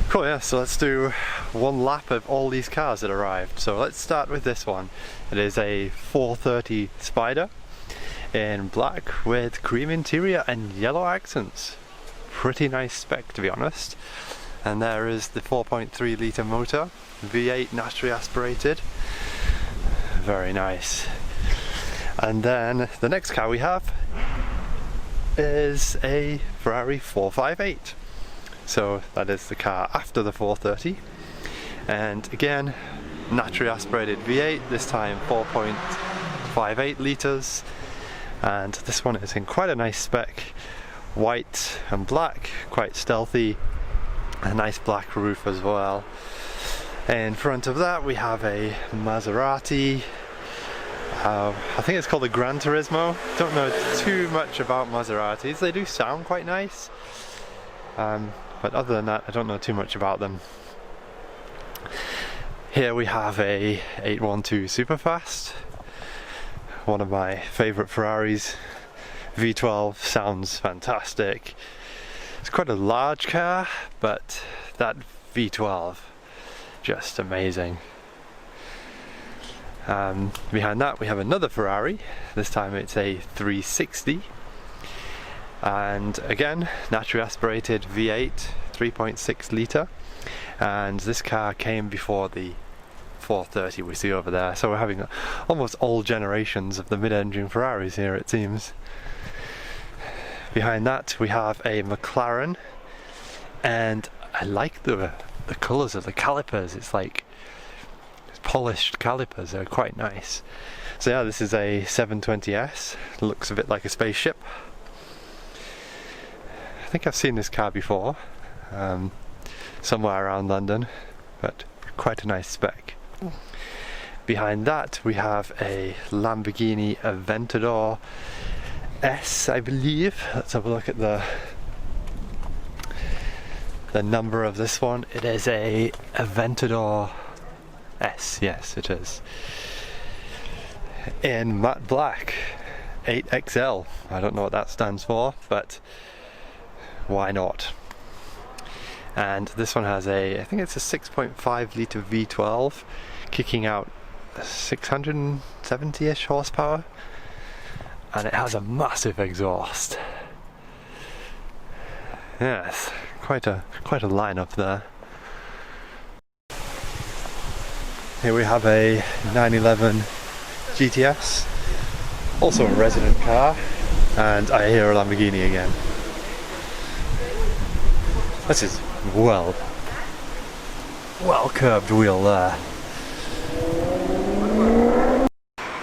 Cool, yeah, so let's do one lap of all these cars that arrived. So let's start with this one. It is a 430 Spider in black with cream interior and yellow accents. Pretty nice spec, to be honest. And there is the 4.3 litre motor, V8 naturally aspirated. Very nice. And then the next car we have is a Ferrari 458. So that is the car after the 430, and again naturally aspirated V8, this time 4.58 litres, and this one is in quite a nice spec, white and black, quite stealthy, a nice black roof as well. In front of that we have a Maserati, I think it's called a Gran Turismo. Don't know too much about Maseratis, they do sound quite nice. But other than that, I don't know too much about them. Here we have a 812 Superfast, one of my favourite Ferraris. V12 sounds fantastic. It's quite a large car, but that V12, just amazing. Behind that we have another Ferrari, this time it's a 360. And again, naturally aspirated V8, 3.6 litre, and this car came before the 430 we see over there, so we're having almost all generations of the mid-engine Ferraris here, it seems. Behind that we have a McLaren, and I like the colours of the calipers. It's like polished calipers, they're quite nice. So yeah, this is a 720S, looks a bit like a spaceship. I think I've seen this car before, somewhere around London, but quite a nice spec. Behind that we have a Lamborghini Aventador S, I believe. Let's have a look at the number of this one. It is a Aventador S, yes it is. In matte black, 8XL. I don't know what that stands for, but why not? And this one has I think it's a 6.5 litre V12 kicking out 670-ish horsepower, and it has a massive exhaust. Yes, quite a lineup there. Here we have a 911 GTS, also a resident car, and I hear a Lamborghini again. This is well curved wheel there.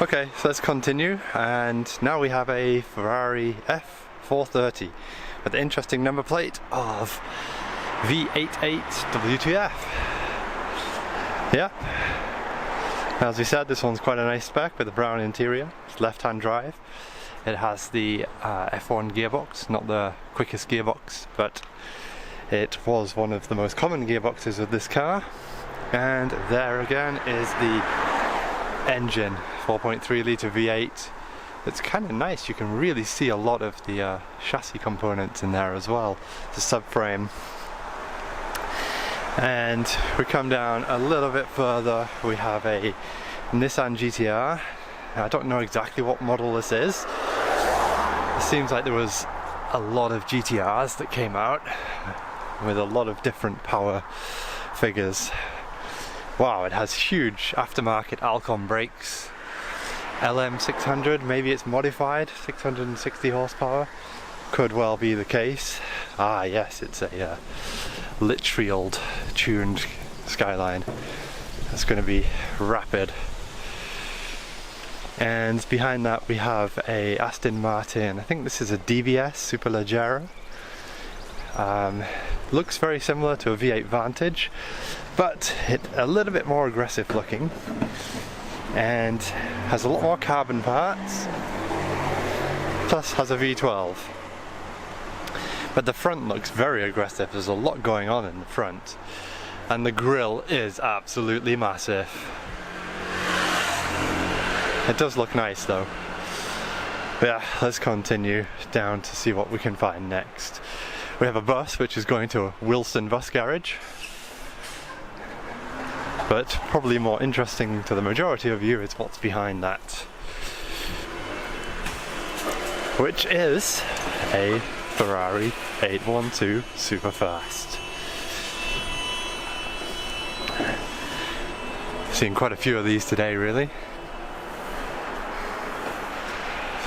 Okay, so let's continue, and now we have a Ferrari F430 with the interesting number plate of V88WTF. Yeah, as we said, this one's quite a nice spec with a brown interior. It's left-hand drive. It has the F1 gearbox, not the quickest gearbox, but it was one of the most common gearboxes of this car. And there again is the engine, 4.3 litre V8. It's kind of nice, you can really see a lot of the chassis components in there as well, the subframe. And we come down a little bit further, we have a Nissan GTR. I don't know exactly what model this is. It seems like there was a lot of GTRs that came out with a lot of different power figures. Wow, it has huge aftermarket Alcon brakes. LM600, maybe it's modified, 660 horsepower. Could well be the case. Ah yes, it's a Litchfield tuned Skyline. That's going to be rapid. And behind that we have a Aston Martin, I think this is a DBS Superleggera. Looks very similar to a V8 Vantage, but it's a little bit more aggressive looking and has a lot more carbon parts, plus has a V12. But the front looks very aggressive, there's a lot going on in the front, and the grille is absolutely massive. It does look nice though. But yeah, let's continue down to see what we can find next. We have a bus which is going to a Wilson bus garage. but probably more interesting to the majority of you is what's behind that, which is a Ferrari 812 Superfast. Seen quite a few of these today, really.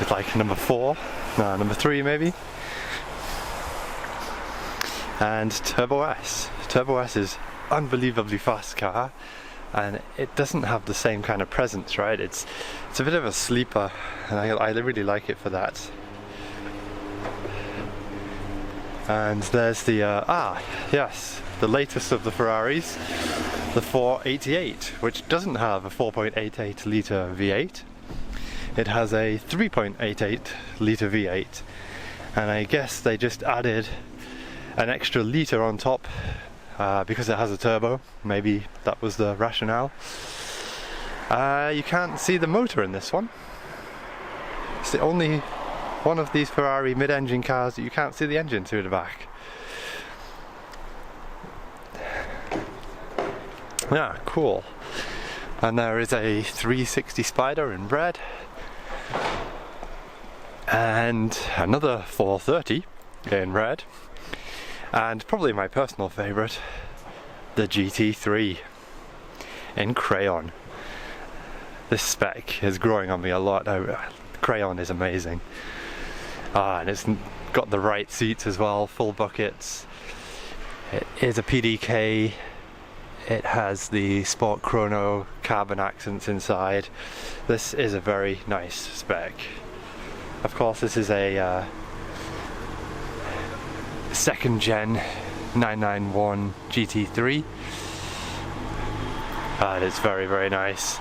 It's like number 4, no, number 3 maybe. And Turbo S. Turbo S is unbelievably fast car, and it doesn't have the same kind of presence, right? It's a bit of a sleeper, and I really like it for that. And there's the yes, the latest of the Ferraris, the 488, which doesn't have a 4.88 litre V8. It has a 3.88 litre V8, and I guess they just added an extra litre on top because it has a turbo. Maybe that was the rationale. You can't see the motor in this one. It's the only one of these Ferrari mid-engine cars that you can't see the engine to the back. Yeah, cool. And there is a 360 Spider in red, and another 430 in red, and probably my personal favourite, the GT3 in crayon. This spec is growing on me a lot. Crayon is amazing. And it's got the right seats as well, full buckets. It is a PDK. It has the Sport Chrono carbon accents inside. This is a very nice spec. Of course, this is a second gen 991 GT3. And it's very, very nice.